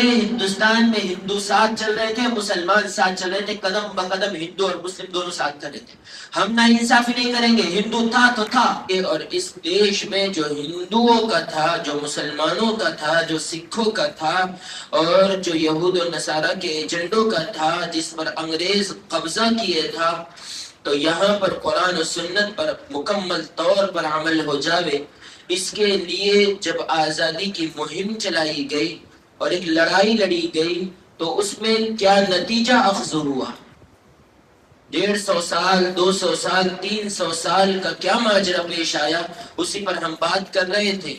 ہندوستان میں ہندو ساتھ چل رہے تھے، مسلمان ساتھ چل رہے تھے، قدم بقدم ہندو اور مسلم دونوں ساتھ کر رہے تھے. ہم نا انصافی نہیں کریں گے، ہندو تھا تو تھا. اور اس دیش میں جو ہندوؤں کا تھا، جو مسلمانوں کا تھا، جو سکھوں کا تھا اور جو یہود و نصارہ کے ایجنڈوں کا تھا، جس پر انگریز قبضہ کیے تھا، تو یہاں پر قرآن و سنت پر مکمل طور پر عمل ہو جاوے. اس کے لیے جب آزادی کی مہم چلائی گئی اور ایک لڑائی لڑی گئی تو اس میں کیا نتیجہ اخذ ہوا، 150 سال، 200 سال، 300 سال کا کیا ماجرا پیش آیا، اسی پر ہم بات کر رہے تھے.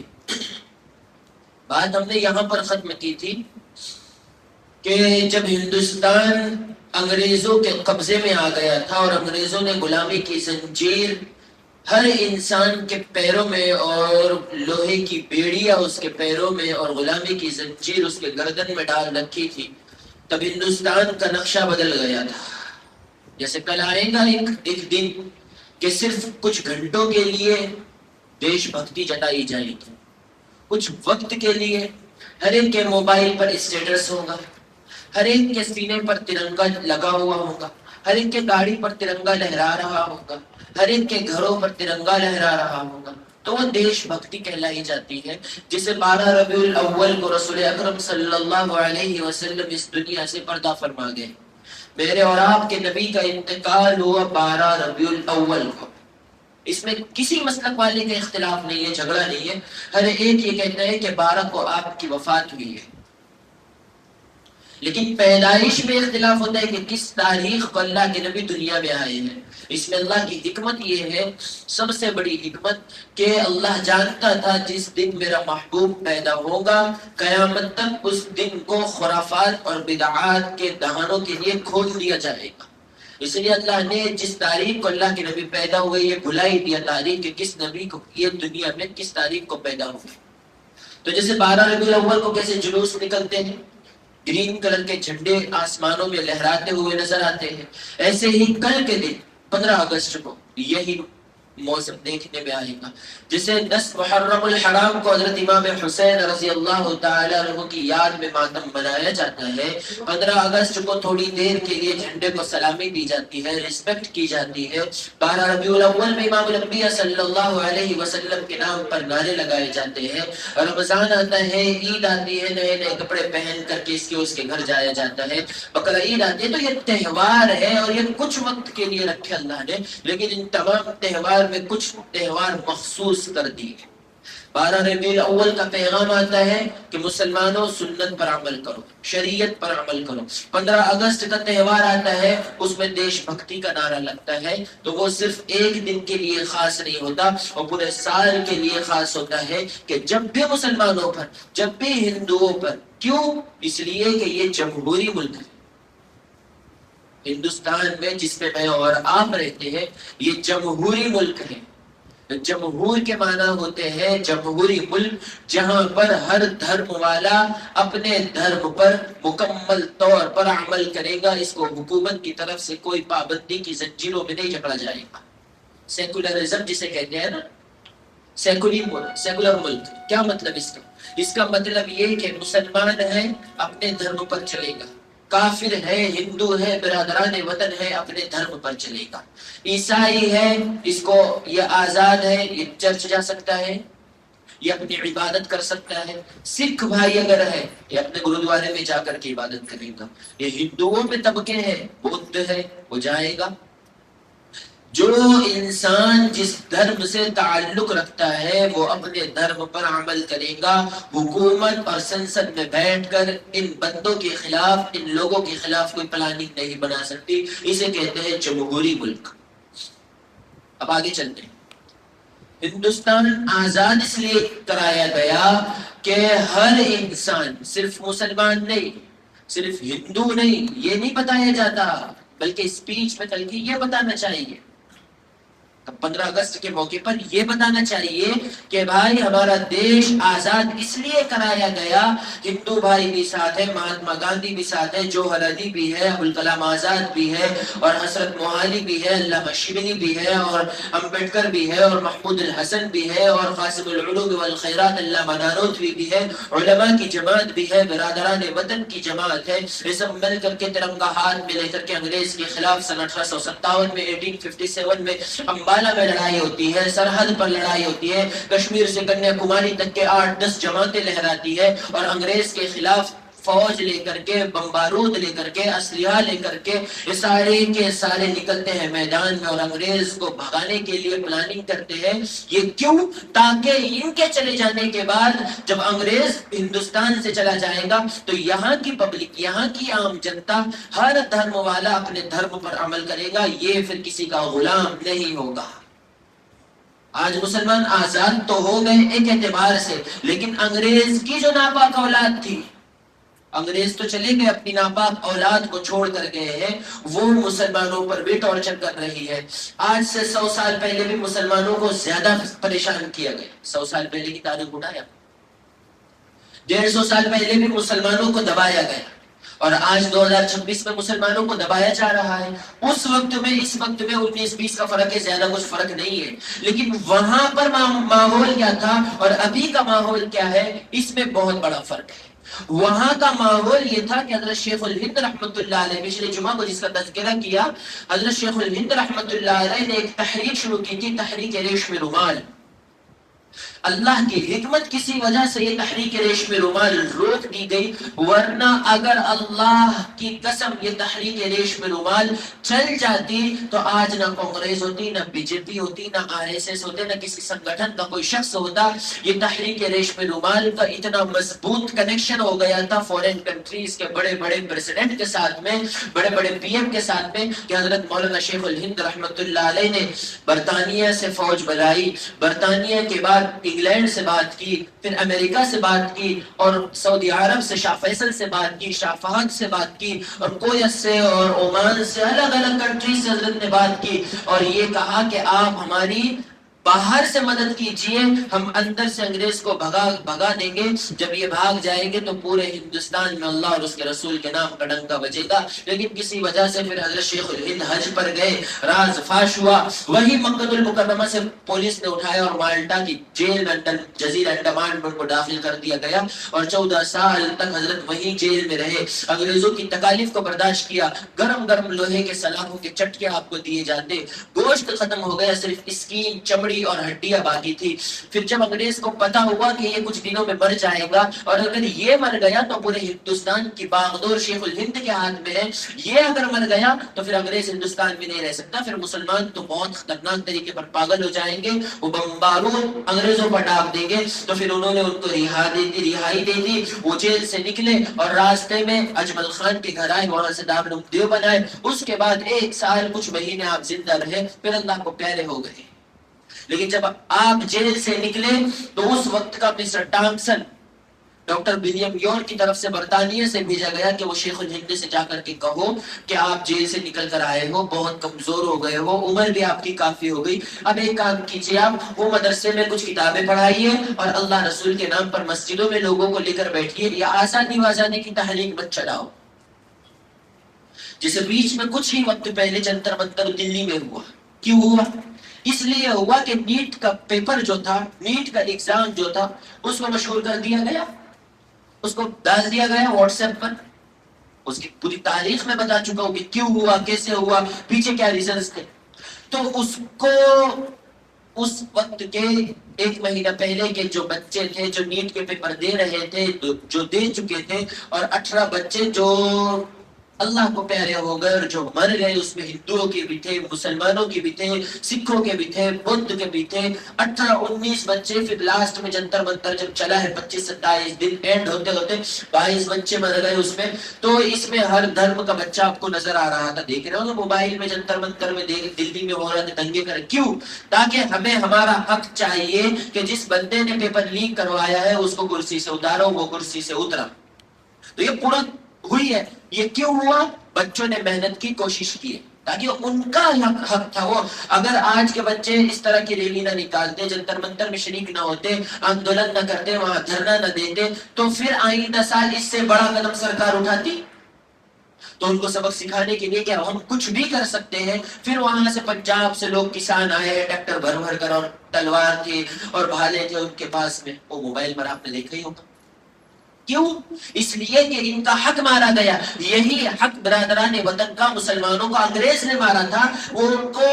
بات ہم نے یہاں پر ختم کی تھی کہ جب ہندوستان انگریزوں کے قبضے میں آ گیا تھا اور انگریزوں نے غلامی کی زنجیر ہر انسان کے پیروں میں اور لوہے کی بیڑیاں اس کے پیروں میں اور غلامی کی زنجیر اس کے گردن میں ڈال رکھی تھی، تب ہندوستان کا نقشہ بدل گیا تھا. جیسے کل آئے گا ایک دن کہ صرف کچھ گھنٹوں کے لیے دیش بھکتی جتائی جائے گی، کچھ وقت کے لیے ہر ایک کے موبائل پر اسٹیٹس ہوگا، ہر ایک کے سینے پر ترنگا لگا ہوا ہوگا، ہر ایک کے گاڑی پر ترنگا لہرا رہا ہوگا، ہر ایک کے گھروں پر ترنگا لہرا رہا ہوگا. تو وہ دیش بھکتی کہلائی جاتی ہے، جسے 12 ربیع الاول کو رسول اکرم صلی اللہ علیہ وسلم اس دنیا سے پردہ فرما گئے. میرے اور آپ کے نبی کا انتقال ہوا 12 ربیع الاول کو. اس میں کسی مسلک والے کا اختلاف نہیں ہے، جھگڑا نہیں ہے. ہر ایک یہ کہتا ہے کہ 12 کو آپ کی وفات ہوئی ہے، لیکن پیدائش میں اختلاف ہوتا ہے کہ کس تاریخ کو اللہ کے نبی دنیا میں آئے ہیں. اس میں اللہ کی حکمت یہ ہے، سب سے بڑی حکمت، کہ اللہ جانتا تھا جس دن میرا محبوب پیدا ہوگا قیامت تک اس دن کو خرافات اور بدعات کے دہانوں کے لیے کھول دیا جائے گا. اس لیے اللہ نے جس تاریخ کو اللہ کے نبی پیدا ہوئے یہ بھلا ہی دیا تاریخ کہ کس نبی کو یہ دنیا میں کس تاریخ کو پیدا ہوئے. تو جیسے 12 ربیع الاول کو کیسے جلوس نکلتے ہیں، گرین کلر کے جھنڈے آسمانوں میں لہراتے ہوئے نظر آتے ہیں، ایسے ہی کل کے دن 15 اگست کو یہی موسم دیکھنے میں آئے گا. جسے 10 محرم الحرام کو حضرت امام حسین رضی اللہ تعالی عنہ کی یاد میں ماتم منایا جاتا ہے. 15 اگست کو تھوڑی دیر کے لیے جھنڈے کو سلامی دی جاتی ہے، رسپیکٹ کی جاتی ہے. 12 ربیع الاول میں امام الانبیاء صلی اللہ علیہ وسلم کے نام پر نعرے لگائے جاتے ہیں. رمضان آتا ہے، عید آتی ہے، نئے نئے کپڑے پہن کر کے اس کے گھر جایا جاتا ہے. بقرہ عید آتی ہے. تو یہ تہوار ہے اور یہ کچھ وقت کے لیے رکھے اللہ نے، لیکن ان تمام تہوار میں کچھ تہوار مخصوص کر دیے. 12 ربیع الاول کا پیغام آتا ہے کہ مسلمانوں سنت پر عمل کرو، شریعت پر عمل کرو. 15 اگست کا تہوار آتا ہے، اس میں دیش بھکتی کا نعرہ لگتا ہے. تو وہ صرف ایک دن کے لیے خاص نہیں ہوتا، وہ پورے سال کے لیے خاص ہوتا ہے کہ جب بھی مسلمانوں پر، جب بھی ہندوؤں پر. کیوں؟ اس لیے کہ یہ جمہوری ملک ہے. ہندوستان میں جس میں میں اور آپ رہتے ہیں یہ جمہوری ملک ہے. جمہور کے معنی ہوتے ہیں جمہوری ملک، جہاں پر ہر دھرم والا اپنے دھرم پر مکمل طور پر عمل کرے گا. اس کو حکومت کی طرف سے کوئی پابندی کی زنجیروں میں نہیں جکڑا جائے گا. سیکولرزم جسے کہتے ہیں نا، سیکولر ملک. کیا مطلب اس کا؟ اس کا مطلب یہ کہ مسلمان ہے اپنے دھرم پر چلے گا، کافر ہے، ہندو ہے، برادران وطن ہے، اپنے دھرم پر چلے گا. عیسائی ہے، اس کو یہ آزاد ہے، یہ چرچ جا سکتا ہے، یہ اپنی عبادت کر سکتا ہے. سکھ بھائی اگر ہے یہ اپنے گرودوارے میں جا کر کے عبادت کرے گا. یہ ہندوؤں میں طبقے ہیں، بدھ ہے وہ جائے گا. جو انسان جس دھرم سے تعلق رکھتا ہے وہ اپنے دھرم پر عمل کرے گا. حکومت اور سنسد میں بیٹھ کر ان بندوں کے خلاف، ان لوگوں کے خلاف کوئی پلاننگ نہیں بنا سکتی. اسے کہتے ہیں جمہوری ملک. اب آگے چلتے ہیں. ہندوستان آزاد اس لیے کرایا گیا کہ ہر انسان، صرف مسلمان نہیں، صرف ہندو نہیں، یہ نہیں بتایا جاتا، بلکہ اسپیچ میں کل کی یہ بتانا چاہیے. 15 اگست کے موقع پر یہ بتانا چاہیے کہ بھائی ہمارا دیش آزاد اس لیے کرایا گیا، ہندو بھائی بھی ساتھ ہے، مہاتما گاندھی بھی ساتھ ہے، جوہر علی بھی ہے، ابوالکلام آزاد بھی ہے، اور حضرت موالی بھی ہے، علامہ شبلی بھی ہے، اور امبیڈکر بھی ہے، اور محمود الحسن بھی ہے، اور قاسم العلوم والخیرات علامہ نانوتوی بھی ہے، علماء کی جماعت بھی ہے، برادران وطن کی جماعت ہے۔ یہ سب مل کر کے ترنگا ہاتھ میں لے کر کے انگریز کے خلاف سن 1857 میں 1857 میں امبالہ میں لڑائی ہوتی ہے، سرحد پر لڑائی ہوتی ہے، کشمیر سے کنیا کماری تک کے 8-10 جماعتیں لہراتی ہے، اور انگریز کے خلاف فوج لے کر کے، بمبارود لے کر کے، اسلحہ لے کر کے یہ سارے کے سارے نکلتے ہیں میدان میں، اور انگریز کو بھگانے کے لیے پلاننگ کرتے ہیں۔ یہ کیوں؟ تاکہ ان کے چلے جانے کے بعد جب انگریز ہندوستان سے چلا جائے گا تو یہاں کی پبلک، یہاں کی عام جنتا، ہر دھرم والا اپنے دھرم پر عمل کرے گا، یہ پھر کسی کا غلام نہیں ہوگا۔ آج مسلمان آزاد تو ہو گئے ایک اعتبار سے، لیکن انگریز کی جو ناپاک اولاد تھی، انگریز تو چلے گئے، اپنی ناپاک اولاد کو چھوڑ کر گئے ہیں، وہ مسلمانوں پر بھی ٹارچر کر رہی ہے۔ آج سے 100 سال پہلے بھی مسلمانوں کو زیادہ پریشان کیا گیا۔ 100 سال پہلے کی تاریخ اٹھایا، 150 سال پہلے بھی مسلمانوں کو دبایا گیا، اور آج 2026 میں مسلمانوں کو دبایا جا رہا ہے۔ اس وقت میں اس وقت میں 19-20 کا فرق ہے، زیادہ کچھ فرق نہیں ہے، لیکن وہاں پر ماحول کیا تھا اور ابھی کا ماحول کیا ہے، اس میں بہت بڑا فرق ہے۔ وہاں کا ماحول یہ تھا کہ حضرت شیخ الہند رحمت اللہ علیہ، پچھلے جمعہ کو جس کا تذکرہ کیا، حضرت شیخ الہند رحمت اللہ علیہ نے ایک تحریک شروع کی تھی، تحریک ریشم رومال۔ اللہ کی حکمت کسی وجہ سے یہ تحریک ریشم رومال روک دی گئی، ورنہ اگر اللہ کی قسم یہ تحریک ریشم رومال چل جاتی تو آج نہ کانگریس ہوتی، نہ بی جے پی ہوتی، نہ RSS ہوتے، نہ کسی سنگٹھن کا کوئی شخص ہوتا۔ یہ تحریک ریشم رومال کا اتنا مضبوط کنیکشن ہو گیا تھا فورن کنٹریز کے بڑے بڑے پریزیڈنٹ کے ساتھ میں، بڑے بڑے PM کے ساتھ میں، کہ حضرت مولانا شیخ الہند رحمت اللہ علیہ نے برطانیہ سے فوج بلائی، برطانیہ کے بعد انگلینڈ سے بات کی، پھر امریکہ سے بات کی، اور سعودی عرب سے شاہ فیصل سے بات کی، شاہ فہد سے بات کی، اور کویت سے اور عمان سے، الگ الگ کنٹری سے حضرت نے بات کی، اور یہ کہا کہ آپ ہماری باہر سے مدد کیجئے، ہم اندر سے انگریز کو بھگا دیں گے، جب یہ بھاگ جائیں گے تو پورے ہندوستان میں اللہ اور اس کے رسول کے نام کا ڈنکا بجے گا۔ لیکن کسی وجہ سے پھر حضرت شیخ الہند حج پر گئے، راز فاش ہوا، وہی مکہ المکرمہ سے پولیس نے اٹھایا اور مالٹا کی جیل میں، جزیرہ انڈمان میں ان کو داخل کر دیا گیا، اور 14 سال تک حضرت وہی جیل میں رہے، انگریزوں کی تکالیف کو برداشت کیا، گرم گرم لوہے کے سلاخوں کے چٹکے آپ کو دیے جاتے، گوشت ختم ہو گیا، صرف اسکین، چمڑی اور ہڈیاں باقی تھی۔ پھر جب انگریز کو پتا ہوا کہ یہ کچھ دنوں میں مر جائے گا، اور اگر یہ مر گیا تو پورے ہندوستان کی باغڈور شیخ الہند کے ہاتھ میں ہے، یہ اگر مر گیا تو پھر انگریز ہندوستان میں نہیں رہ سکتا، پھر مسلمان تو بہت خطرناک طریقے پر پاگل ہو جائیں گے، وہ بمبارود انگریزوں پر ڈال دیں گے۔ تو پھر انہوں نے ان کو رہائی دے دی، وہ جیل سے نکلے اور راستے میں اجمل خان کے گھر آئے، وہاں سے دارالعلوم دیوبند بنائے، اس کے بعد 1 سال کچھ مہینے آپ زندہ رہے، پھر اللہ کو پیارے ہو گئے۔ لیکن جب آپ جیل سے نکلے تو اس وقت کا مسٹر ٹامسن ڈاکٹر ولیم یور کی طرف سے برطانیہ سے بھیجا گیا کہ وہ شیخ الہند سے جا کر کے کہو کہ آپ جیل سے نکل کر آئے ہو، بہت کمزور ہو گئے ہو، عمر بھی آپ کی کافی ہو گئی، اب ایک کام کیجیے، آپ وہ مدرسے میں کچھ کتابیں پڑھائیے اور اللہ رسول کے نام پر مسجدوں میں لوگوں کو لے کر بیٹھیے، یا آزادی وازادی کی تحریک مت چلاؤ۔ جسے بیچ میں کچھ ہی وقت پہلے جنتر منتر دلی میں ہوا، کیوں ہوا؟ اس لیے ہوا کہ نیٹ کا پیپر جو تھا، نیٹ کا ایگزام جو تھا، اس کو مشہور کر دیا گیا، اس کو ڈال دیا گیا واٹس ایپ پر، اس کی پوری تاریخ میں بتا چکا ہوں کہ کیوں ہوا، کیسے ہوا، پیچھے کیا ریزنز تھے۔ تو اس کو اس وقت کے 1 مہینہ پہلے کے جو بچے تھے جو نیٹ کے پیپر دے رہے تھے، جو دے چکے تھے، اور 18 بچے جو اللہ کو پیارے ہو گئے اور جو مر گئے، اس میں ہندوؤں کے بھی تھے، مسلمانوں کے بھی تھے، سکھوں کے بھی تھے، بدھ کے بھی تھے، 18-19 بچے، پھر لاسٹ میں جنتر منتر جب چلا ہے 25-27 دن اینڈ ہوتے ہوتے 22 بچے مر گئے اس میں۔ تو اس میں ہر دھرم کا بچہ آپ کو نظر آ رہا تھا، دیکھ رہے ہو موبائل میں جنتر منتر میں، دلی میں ہو رہا تھا دنگے کر، کیوں؟ تاکہ ہمیں ہمارا حق چاہیے کہ جس بندے نے پیپر لیک کروایا ہے اس کو کرسی سے اتارو، وہ کرسی سے اترا۔ تو یہ پورا ہوئی ہے، یہ کیوں ہوا؟ بچوں نے محنت کی، کوشش کی ہے، تاکہ ان کا حق تھا وہ. اگر آج کے بچے اس طرح کی ریلی نہ نکالتے، جنتر منتر میں شریک نہ ہوتے، آندولن نہ کرتے، وہاں دھرنا نہ دیتے، تو پھر آئندہ سال اس سے بڑا قدم سرکار اٹھاتی. تو ان کو سبق سکھانے کے لیے کیا ہم کچھ بھی کر سکتے ہیں. پھر وہاں سے پنجاب سے لوگ کسان آئے ہیں، ٹریکٹر بھر بھر کر، اور تلوار تھی اور بھالے تھے ان کے پاس میں. وہ موبائل پر آپ نے دیکھا ہی ہوگا. کیوں؟ اس لیے کہ ان کا حق مارا گیا. یہی حق برادران وطن کا مسلمانوں کو انگریز نے مارا تھا. وہ ان کو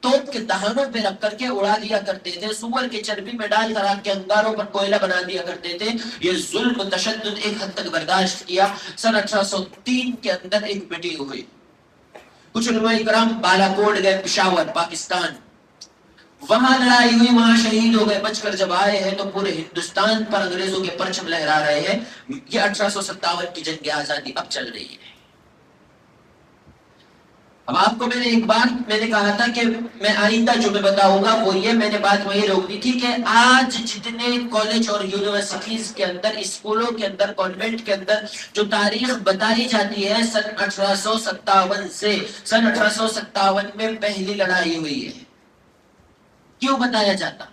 توپ کے دہانوں پہ رکھ کر کے اڑا دیا کرتے تھے، سور کے چربی میں ڈال کر آگ کے انگاروں پر کوئلہ بنا دیا کرتے تھے. یہ ظلم تشدد ایک حد تک برداشت کیا. سن 1803 کے اندر ایک میٹنگ ہوئی. کچھ علماء کرام بالا کوٹ گئے، پشاور پاکستان. وہاں لڑائی ہوئی، وہاں شہید ہو گئے. بچ کر جب آئے ہیں تو پورے ہندوستان پر انگریزوں کے پرچم لہرا رہے ہیں. یہ 1857 کی جنگ آزادی اب چل رہی ہے. اب آپ کو میں نے ایک بات میں نے کہا تھا کہ میں آئندہ جو میں بتاؤں گا وہ یہ، میں نے بات وہی روک دی تھی کہ آج جتنے کالج اور یونیورسٹیز کے اندر، اسکولوں کے اندر، کانوینٹ کے اندر جو تاریخ بتائی جاتی ہے سن 1857 سے، سن 1857 میں پہلی لڑائی ہوئی ہے. کیوں بتایا جاتا؟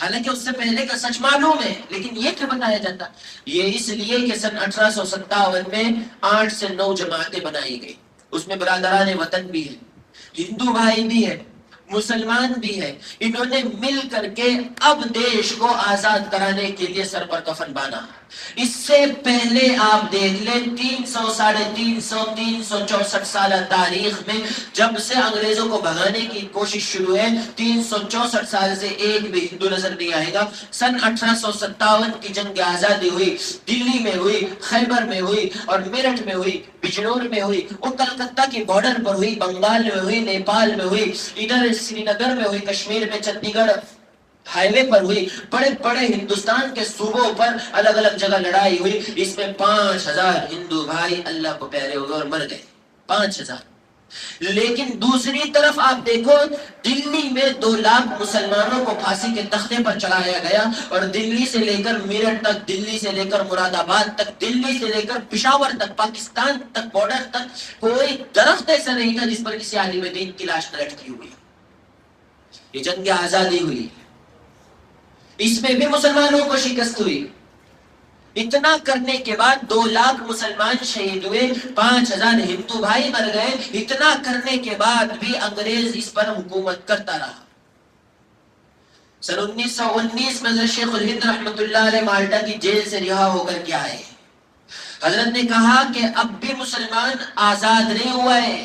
حالانکہ اس سے پہلے کا سچ معلوم ہے، لیکن یہ کیوں بتایا جاتا؟ یہ اس لیے کہ سن 1857 میں 8 سے 9 جماعتیں بنائی گئی. اس میں برادران وطن بھی ہیں، ہندو بھائی بھی ہیں، مسلمان بھی ہیں. انہوں نے مل کر کے اب دیش کو آزاد کرانے کے لیے سر پر کفن باندھا. اس سے پہلے آپ دیکھ لیں 364 سالہ تاریخ میں جب سے انگریزوں کو بھگانے کی کوشش شروع ہے، 364 سال سے ایک بھی ہندو نظر نہیں آئے گا. سن 1857 کی جنگ آزادی ہوئی، دلی میں ہوئی، خیبر میں ہوئی، اور میرٹھ میں ہوئی، بجنور میں ہوئی، اور کلکتہ کی بارڈر پر ہوئی، بنگال میں ہوئی، نیپال میں ہوئی، ادھر سری نگر میں ہوئی، کشمیر میں چنڈی گڑھ ہائی وے پر ہوئی. بڑے بڑے ہندوستان کے صوبوں پر الگ الگ جگہ لڑائی ہوئی. اس میں 5000 ہندو بھائی اللہ کو پیارے ہو گئے اور مر گئے. 5000. لیکن دوسری طرف آپ دیکھو، دلی میں 2 لاکھ مسلمانوں کو پھانسی کے تختے پر چڑھایا گیا، اور دلی سے لے کر میرٹھ تک، دلی سے لے کر مراد آباد تک، دلی سے لے کر پشاور تک، پاکستان تک، بارڈر تک کوئی درخت ایسا نہیں تھا جس پر کسی عالم دین کی لاش نہ لٹکی ہوئی. یہ جنگ آزادی ہوئی، اس میں بھی مسلمانوں کو شکست ہوئی. اتنا کرنے کے بعد 2 لاکھ مسلمان شہید ہوئے، 5000 ہندو بھائی مر گئے. اتنا کرنے کے بعد بھی انگریز اس پر حکومت کرتا رہا. سن 1919 میں حضرت شیخ الہند رحمۃ اللہ علیہ مالٹا کی جیل سے رہا ہو کر کے آئے. حضرت نے کہا کہ اب بھی مسلمان آزاد نہیں ہوا ہے.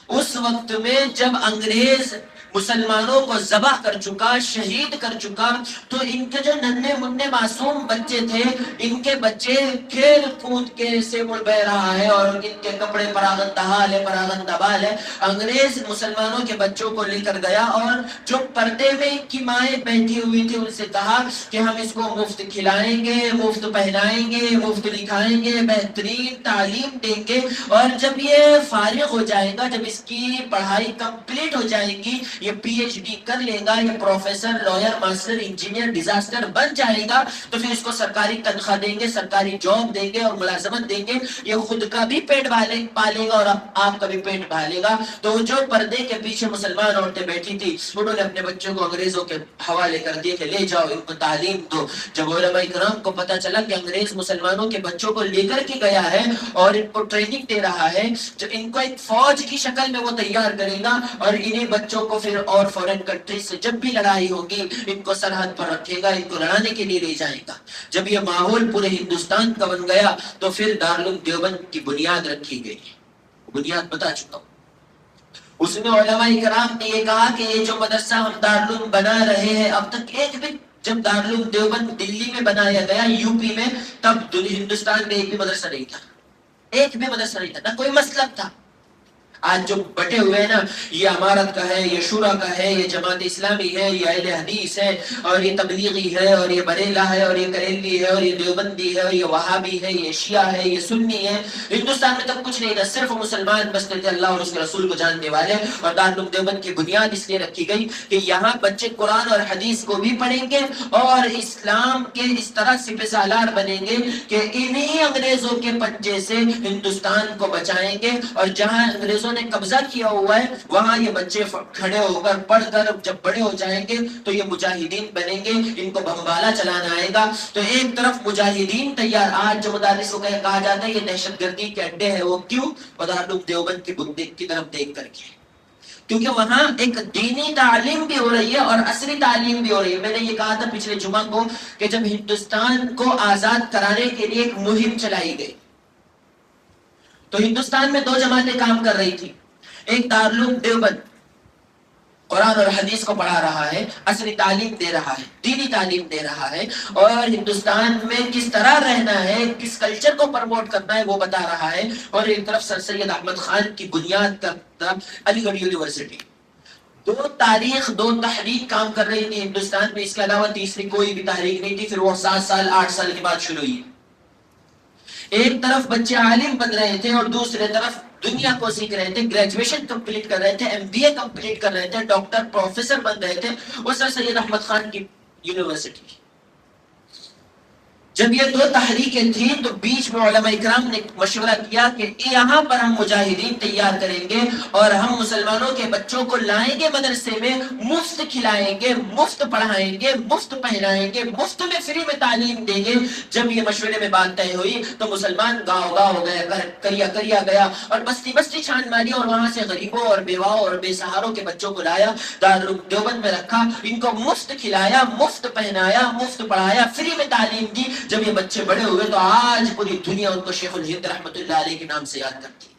اس وقت میں جب انگریز مسلمانوں کو ذبح کر چکا، شہید کر چکا، تو ان کے جو ننھے منھے معصوم بچے تھے، ان کے بچے کھیل کود کے سے مڑ بہ رہا ہے، اور ان کے کپڑے پراغندہ حال ہے، پراغندہ بال ہے. انگریز مسلمانوں کے بچوں کو لے کر گیا، اور جو پردے میں ان کی مائیں بیٹھی ہوئی تھی ان سے کہا کہ ہم اس کو مفت کھلائیں گے، مفت پہنائیں گے، مفت لکھائیں گے، بہترین تعلیم دیں گے، اور جب یہ فارغ ہو جائے گا، جب اس کی پڑھائی کمپلیٹ ہو جائے گی، یہ پی ایچ ڈی کر لے گا، یہ professor, lawyer, master, engineer, disaster بن جائے گا، تو پھر اس کو سرکاری تنخواہ دیں گے، سرکاری جاب دیں گے اور ملازمت دیں گے. یہ خود کا بھی پیٹ پالے گا اور آپ کا بھی پیٹ پالے گا. تو جو پردے کے پیچھے مسلمان عورتیں بیٹھی تھی، انہوں نے اپنے بچوں کو انگریزوں کے حوالے کر دیے کہ لے جاؤ، ان کو تعلیم دو. جب علماء کرام کو پتا چلا کہ انگریز مسلمانوں کے بچوں کو لے کر کے گیا ہے اور ان کو ٹریننگ دے رہا ہے، جو ان کو ایک فوج کی شکل میں وہ تیار کرے گا، اور انہیں بچوں کو پھر اور فورن کنٹری سے جب بھی لڑائی ہوگی ان کو سرحد پر رکھے گا، ان کو لڑانے کے لیے لے جائے گا. جب یہ ماحول پورے ہندوستان کا بن گیا تو پھر دارالعلوم دیوبند کی بنیاد رکھی گئی. بنیاد بتا چکا ہوں. اس میں علماء کرام نے یہ کہا کہ یہ جو مدرسہ ہم دارالعلوم بنا رہے ہیں، اب تک ایک بھی، جب دارالعلوم دیوبند دلی میں بنایا گیا، یو پی میں، تب ہندوستان میں ایک بھی مدرسہ نہیں تھا. ایک بھی مدرسہ نہیں تھا، نہ کوئی مسلک تھا. آج جو بٹے ہوئے ہیں نا، یہ امارت کا ہے، یہ شورا کا ہے، یہ جماعت اسلامی ہے، یہ اہل حدیث ہے، اور یہ تبلیغی ہے، اور یہ بریلہ ہے، اور یہ کریلی ہے، اور یہ دیوبندی ہے، اور یہ وہابی ہے، یہ شیعہ ہے، یہ سنی ہے. ہندوستان میں تب کچھ نہیں تھا، صرف مسلمان بستے تھے اللہ اور اس کے رسول کو جاننے والے. اور دارالعلوم دیوبند کی بنیاد اس لیے رکھی گئی کہ یہاں بچے قرآن اور حدیث کو بھی پڑھیں گے، اور اسلام کے اس طرح سپہ سالار بنیں گے کہ انہی انگریزوں کے پنجے سے ہندوستان کو بچائیں گے. اور جہاں انگریزوں انگریزوں نے قبضہ کیا ہوا ہے، وہاں یہ بچے کھڑے ہو کر پڑھ کر جب بڑے ہو جائیں گے تو یہ مجاہدین بنیں گے، ان کو بمبالا چلانا آئے گا۔ تو ایک طرف مجاہدین تیار، آج جو مدارس کو کہا جاتا ہے یہ دہشت گردی کے اڈے ہیں، وہ کیوں؟ دارالعلوم دیوبند کی بندق کی طرف دیکھ کر کے، کیونکہ وہاں ایک دینی تعلیم بھی ہو رہی ہے اور عصری تعلیم بھی ہو رہی ہے۔ میں نے یہ کہا تھا پچھلے جمعہ کو کہ جب ہندوستان کو آزاد کرانے کے لیے ایک مہم چلائی گئی تو ہندوستان میں 2 جماعتیں کام کر رہی تھی۔ ایک دارالعلوم دیوبند قرآن اور حدیث کو پڑھا رہا ہے، عصری تعلیم دے رہا ہے، دینی تعلیم دے رہا ہے، اور ہندوستان میں کس طرح رہنا ہے، کس کلچر کو پروموٹ کرنا ہے وہ بتا رہا ہے، اور ایک طرف سر سید احمد خان کی بنیاد کرتا علی گڑھ یونیورسٹی۔ 2 تاریخ، 2 تحریک کام کر رہی تھی ہندوستان میں، اس کے علاوہ تیسری کوئی بھی تحریک نہیں تھی۔ پھر وہ 7 سال 8 سال کے بعد شروع ہوئی۔ ایک طرف بچے عالم بن رہے تھے اور دوسرے طرف دنیا کو سیکھ رہے تھے، گریجویشن کمپلیٹ کر رہے تھے، MBA کمپلیٹ کر رہے تھے، ڈاکٹر پروفیسر بن رہے تھے، وہ سر سید احمد خان کی یونیورسٹی۔ جب یہ 2 تحریکیں تھیں تو بیچ میں علماء اکرام نے مشورہ کیا کہ یہاں پر ہم مجاہدین تیار کریں گے اور ہم مسلمانوں کے بچوں کو لائیں گے مدرسے میں، مفت کھلائیں گے، مفت پڑھائیں گے، مفت پہنائیں گے، مفت میں فری میں تعلیم دیں گے۔ جب یہ مشورے میں بات طے ہوئی تو مسلمان گاؤں گاؤں ہو گئے، کریا گیا اور بستی بستی چھان ماری اور وہاں سے غریبوں اور بیواؤں اور بے سہاروں کے بچوں کو لایا، دارالعلوم دیوبند میں رکھا، ان کو مفت کھلایا، مفت پہنایا، مفت پڑھایا، فری میں تعلیم دی۔ جب یہ بچے بڑے ہوئے تو آج پوری دنیا ان کو شیخ الہند رحمت اللہ علیہ کے نام سے یاد کرتی ہے۔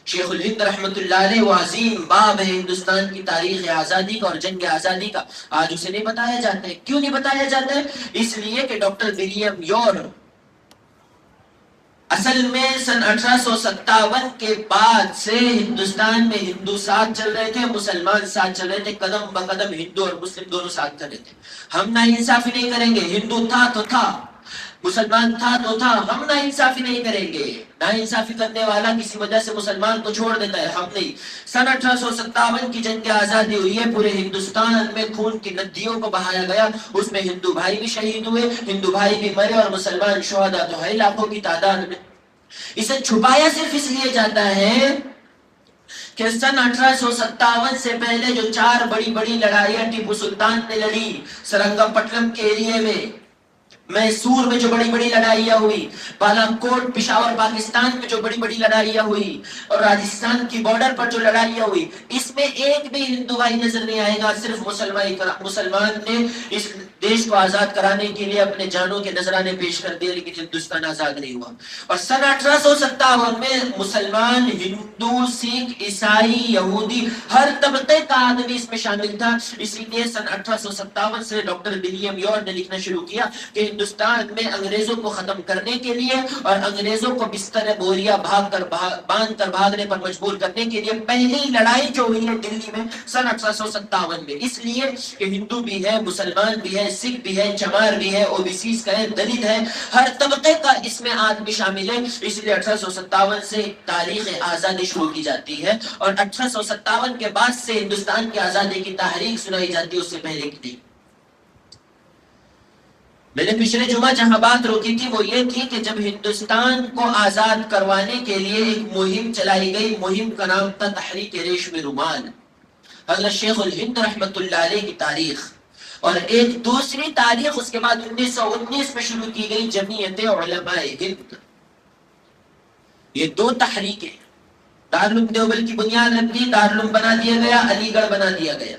شیخ الہند رحمت اللہ علیہ وہ عظیم باب ہے ہندوستان کی تاریخ آزادی کا اور جنگ آزادی کا، آج اسے نہیں بتایا جاتا ہے۔ کیوں نہیں بتایا جاتا ہے؟ اس لیے کہ ڈاکٹر ولیم یور اصل میں سن 1857 کے بعد سے ہندوستان میں ہندو ساتھ چل رہے تھے، مسلمان ساتھ چل رہے تھے، قدم بقدم ہندو اور مسلم دونوں ساتھ چل رہے تھے۔ ہم نا انصافی نہیں کریں گے، ہندو تھا تو تھا، مسلمان تھا تو تھا، ہم نا انصافی نہیں کریں گے۔ نا انصافی کرنے والا کسی وجہ سے مسلمان کو چھوڑ دیتا ہے، ہم نہیں۔ سن 1857 کی جنگ آزادی ہوئی ہے، پورے ہندوستان میں خون کی ندیوں کو بہایا گیا، اس میں ہندو بھائی بھی شہید ہوئے، ہندو بھائی بھی مرے اور مسلمان شہداء تو ہے لاکھوں کی تعداد میں۔ اسے چھپایا صرف اس لیے جاتا ہے کہ سن 1857 سے پہلے جو 4 بڑی بڑی لڑائیاں ٹیپو سلطان نے لڑی، سرنگا پٹنم کے ایریے میں، میسور میں جو بڑی بڑی لڑائیاں ہوئی، بالا کوٹ پشاور پاکستان میں جو بڑی بڑی لڑائیاں ہوئی، اور راجستھان کی بارڈر پر جو لڑائیاں ہوئی، اس میں ایک بھی ہندو بھائی نظر نہیں آئے گا۔ صرف مسلمان نے اس دیش کو آزاد کرانے کے لیے اپنے جانوں کے نذرانے پیش کر دیے، لیکن ہندوستان آزاد نہیں ہوا۔ اور سن 1857 میں مسلمان، ہندو، سکھ، عیسائی، یہودی، ہر طبقے کا آدمی اس میں شامل تھا۔ اسی لیے سن 1857 سے ڈاکٹر ولیم یور نے لکھنا شروع کیا کہ ہندوستان میں انگریزوں کو ختم کرنے کے لیے اور انگریزوں کو بستر بوریا باندھ کر بھاگنے پر مجبور کرنے کے لیے پہلی لڑائی جو ہوئی ہے دلی میں سن 1857 میں، اس لیے کہ ہندو بھی ہے، مسلمان بھی ہے، سکھ بھی ہے، چمار بھی ہے، OBCs کا ہے، دلت ہے، ہر طبقے کا اس میں آدمی شامل ہے۔ اس لیے 1857 سے تاریخ آزادی شروع کی جاتی ہے، اور 1857 کے بعد سے ہندوستان کی آزادی کی تحریک سنائی جاتی ہے، اس سے پہلے کی نہیں۔ میں نے پچھلے جمعہ جہاں بات روکی تھی وہ یہ تھی کہ جب ہندوستان کو آزاد کروانے کے لیے ایک مہم چلائی گئی، مہم کا نام تھا تحریک ریشم رومال، حضرت شیخ الہند رحمت اللہ علیہ کی تاریخ، اور ایک دوسری تاریخ اس کے بعد 1919 میں شروع کی گئی، جمعیت علماء ہند۔ یہ 2 تحریکیں، دارالعلوم دیوبند کی بنیاد رکھ دی، دارالعلوم بنا دیا گیا، علی گڑھ بنا دیا گیا۔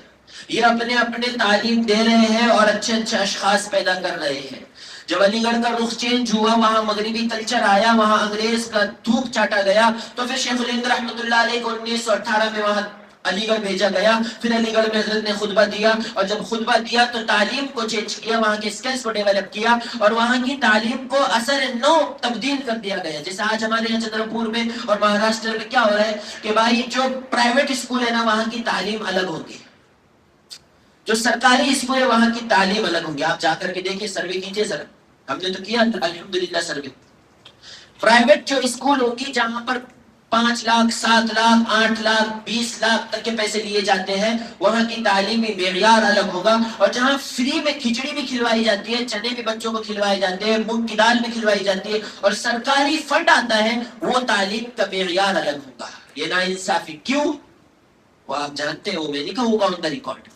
یہ اپنے اپنے تعلیم دے رہے ہیں اور اچھے اچھے اشخاص پیدا کر رہے ہیں۔ جب علی گڑھ کا رخ چینج ہوا، وہاں مغربی کلچر آیا، وہاں انگریز کا تھوک چاٹا گیا، تو پھر شیخ الہند رحمت اللہ علیہ کو 1918 میں وہاں علی گڑھ بھیجا گیا۔ پھر علی گڑھ میں حضرت نے خطبہ دیا، اور جب خطبہ دیا تو تعلیم کو چینج کیا، وہاں کے اسکلز کو ڈیولپ کیا، اور وہاں کی تعلیم کو اثر نو تبدیل کر دیا گیا۔ جیسے آج ہمارے یہاں چندر پور میں اور مہاراشٹر میں کیا ہو رہا ہے کہ بھائی جو پرائیویٹ اسکول ہے نا وہاں کی تعلیم الگ ہوگی، جو سرکاری اسکول ہے وہاں کی تعلیم الگ ہوگی۔ آپ جا کر کے دیکھیں، سروے کیجئے ذرا، ہم نے تو کیا الحمدللہ سروے۔ پرائیویٹ جو اسکول ہوگی جہاں پر 5 لاکھ 7 لاکھ 8 لاکھ 20 لاکھ تک کے پیسے لیے جاتے ہیں. وہاں کی تعلیمی معیار الگ ہوگا. اور جہاں فری میں کھچڑی بھی کھلوائی جاتی ہے, چنے بھی بچوں کو کھلوائے جاتے ہیں, مونگ کی دال بھی کھلوائی جاتی ہے, اور سرکاری فنڈ آتا ہے, وہ تعلیم کا معیار الگ ہوگا. یہ ناانصافی کیوں, وہ آپ جانتے ہیں, وہ میں نہیں کہوں گا آن دا ریکارڈ.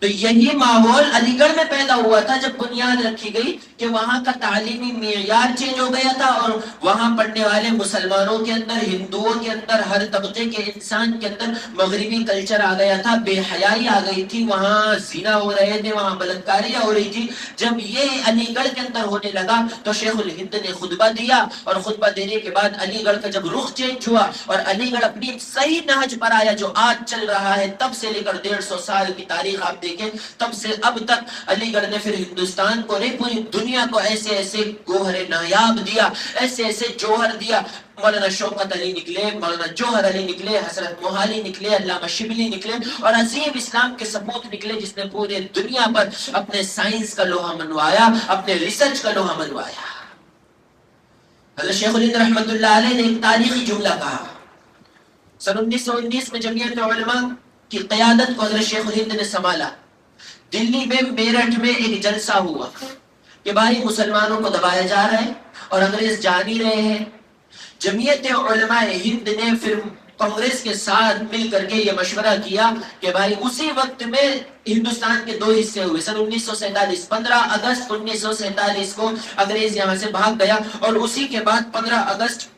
تو یہی ماحول علی گڑھ میں پیدا ہوا تھا جب بنیاد رکھی گئی کہ وہاں کا تعلیمی معیار چینج ہو گیا تھا, اور وہاں پڑھنے والے مسلمانوں کے اندر, ہندوؤں کے اندر, ہر طبقے کے انسان کے اندر مغربی کلچر آ گیا تھا, بے حیائی آ گئی تھی, وہاں زنا ہو رہے تھے, وہاں بلاکاریاں ہو رہی تھی. جب یہ علی گڑھ کے اندر ہونے لگا تو شیخ الہند نے خطبہ دیا, اور خطبہ دینے کے بعد علی گڑھ کا جب رخ چینج ہوا اور علی گڑھ اپنی صحیح نہج پر آیا جو آج چل رہا ہے, تب سے لے کر 150 سال کی تاریخ آپ دیکھیں, تب سے اب تک علی گڑھ نے پھر ہندوستان کو نہیں پوری دنیا کو ایسے ایسے گوہر نایاب دیا, ایسے ایسے جوہر دیا. مولانا شوکت علی نکلے, مولانا جوہر علی نکلے, حضرت موہالی نکلے, علامہ شبلی نکلے, اور عظیم اسلام کے ثبوت نکلے جس نے پورے دنیا پر اپنے سائنس کا لوہا منوایا, اپنے ریسرچ کا لوہا منوایا. حضرت شیخ الہند رحمت اللہ علیہ نے ایک تاریخی جملہ کہا. سن 1919 میں جمعیت علماء کی قیادت کو حضرت شیخ الہند نے سنبھالا. دلی میں میرٹھ میں ایک جلسہ ہوا کہ بھائی مسلمانوں کو دبایا جا رہا ہے اور انگریز جان ہی رہے ہیں. جمعیت علماء ہند نے پھر کانگریس کے ساتھ مل کر کے یہ مشورہ کیا کہ بھائی اسی وقت میں ہندوستان کے 2 حصے ہوئے. سن 1947 15 اگست 1947 کو انگریز یہاں سے بھاگ گیا, اور اسی کے بعد 15 اگست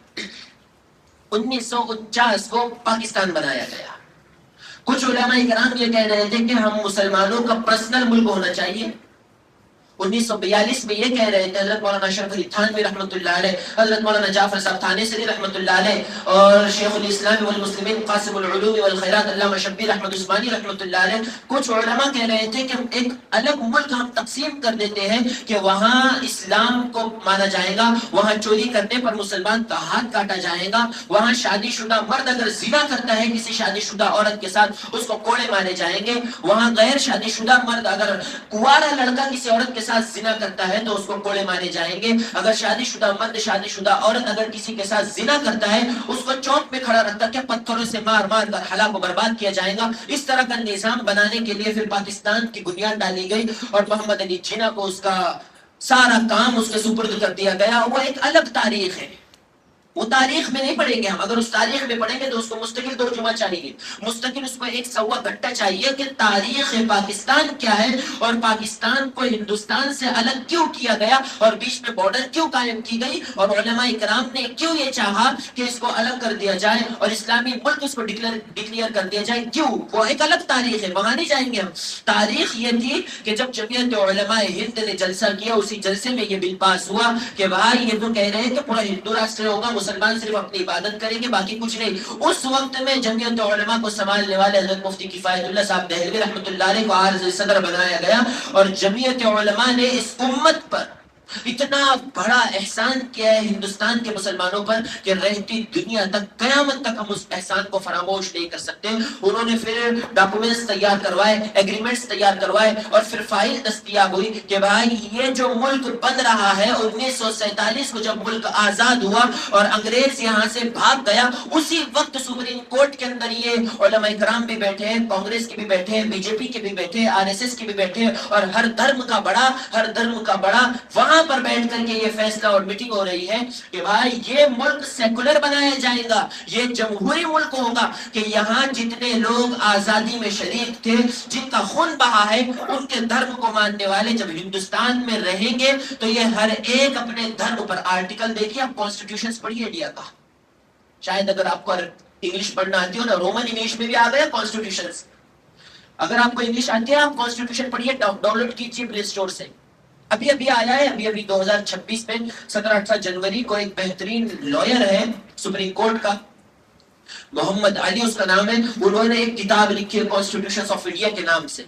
1949 کو پاکستان بنایا گیا. کچھ علماء کرام یہ کہہ رہے تھے کہ ہم مسلمانوں کا پرسنل ملک ہونا چاہیے. 1942 میں یہ کہہ رہے تھے حضرت مولانا اشرف علی تھانوی رحمۃ اللہ علیہ, حضرت مولانا جعفر صاحب تھانیسری رحمۃ اللہ علیہ, اور شیخ الاسلام والمسلمین قاسم العلوم والخیرات علامہ شبیر احمد عثمانی رحمۃ اللہ علیہ. کچھ علماء کہہ رہے تھے کہ ایک الگ ملک ہم تقسیم کر دیتے ہیں کہ وہاں اسلام کو مانا جائے گا, وہاں چوری کرنے پر مسلمان کا ہاتھ کاٹا جائے گا, وہاں شادی شدہ مرد اگر زنا کرتا ہے کسی شادی شدہ عورت کے ساتھ اس کو کوڑے مارے جائیں گے, وہاں غیر شادی شدہ مرد اگر کنوارا لڑکا کسی عورت کے ساتھ زنا کرتا ہے تو اس کو کوڑے مارے جائیں گے, اگر شادی شدہ مرد شادی شدہ عورت اگر کسی کے ساتھ زنا کرتا ہے اس کو چوک میں کھڑا رکھ کر کے پتھروں سے مار مار کر ہلاک و برباد کیا جائے گا. اس طرح کا نظام بنانے کے لیے پھر پاکستان کی بنیاد ڈالی گئی, اور محمد علی جناح کو اس کا سارا کام اس کے سپرد کر دیا گیا. وہ ایک الگ تاریخ ہے, وہ تاریخ میں نہیں پڑھیں گے ہم. اگر اس تاریخ میں پڑھیں گے تو اس کو مستقل 2 جمعہ چاہیے, مستقل اس کو 1 سوا گھنٹہ چاہیے کہ تاریخ پاکستان کیا ہے, اور پاکستان کو ہندوستان سے الگ کیوں کیا گیا, اور بیچ میں بارڈر کیوں قائم کی گئی, اور علماء کرام نے کیوں یہ چاہا کہ اس کو الگ کر دیا جائے اور اسلامی ملک اس کو ڈکلیئر کر دیا جائے. کیوں, وہ ایک الگ تاریخ ہے, وہاں نہیں جائیں گے ہم. تاریخ یہ تھی کہ جب جمعیت علماء ہند نے جلسہ کیا, اسی جلسے میں یہ بل پاس ہوا کہ بھائی یہ تو کہہ رہے ہیں کہ پورا ہندو راشٹر ہوگا, مسلمان صرف اپنی عبادت کریں گے باقی کچھ نہیں. اس وقت میں جمعیت علماء کو سنبھالنے والے حضرت مفتی کفایت اللہ صاحب دہلوی رحمۃ اللہ علیہ کو عارض صدر بنایا گیا, اور جمعیت علماء نے اس امت پر اتنا بڑا احسان کیا ہے ہندوستان کے مسلمانوں پر کہ رہتی دنیا تک قیامت تک ہم اس احسان کو فراموش نہیں کر سکتے. انہوں نے پھر ڈاکومنٹس تیار کروائے, ایگریمنٹس تیار کروائے, اور پھر فائل دستیاب ہوئی کہ بھائی یہ جو ملک بن رہا ہے 1947 کو جب ملک آزاد ہوا اور انگریز یہاں سے بھاگ گیا, اسی وقت سپریم کورٹ کے اندر یہ علماء کرام بھی بیٹھے, کانگریس کے بھی بیٹھے, بی جے پی کے بھی بیٹھے, RSS کے بھی بیٹھے, اور ہر دھرم کا بڑا وہاں پر بیٹھ کر کے یہ فیصلہ اور میٹنگ ہو رہی ہے کہ بھائی یہ ملک سیکولر بنایا جائے گا, یہ جمہوری ملک ہوگا, کہ یہاں جتنے لوگ آزادی میں شریک تھے, جن کا خون بہا ہے, ان کے دھرم کو ماننے والے جب ہندوستان میں رہیں گے تو یہ ہر ایک اپنے دھرم پر آرٹیکل دیکھیے. آپ کانسٹیٹیوشن پڑھیے انڈیا کا, شاید اگر آپ کو انگلش پڑھنا آتی ہو نا, رومن انگلش میں بھی آ گیا کانسٹیٹیوشن. اگر آپ کو انگلش آتی ہے آپ کانسٹیٹیوشن پڑھیے, ڈاؤن لوڈ کیجیے پلے اسٹور سے. ابھی آیا ہے, ابھی 2026 میں 17-18 جنوری کو ایک بہترین لائر ہے سپریم کورٹ کا, محمد علی اس کا نام ہے, انہوں نے ایک کتاب لکھی ہے کانسٹیٹیوشن آف انڈیا کے نام سے.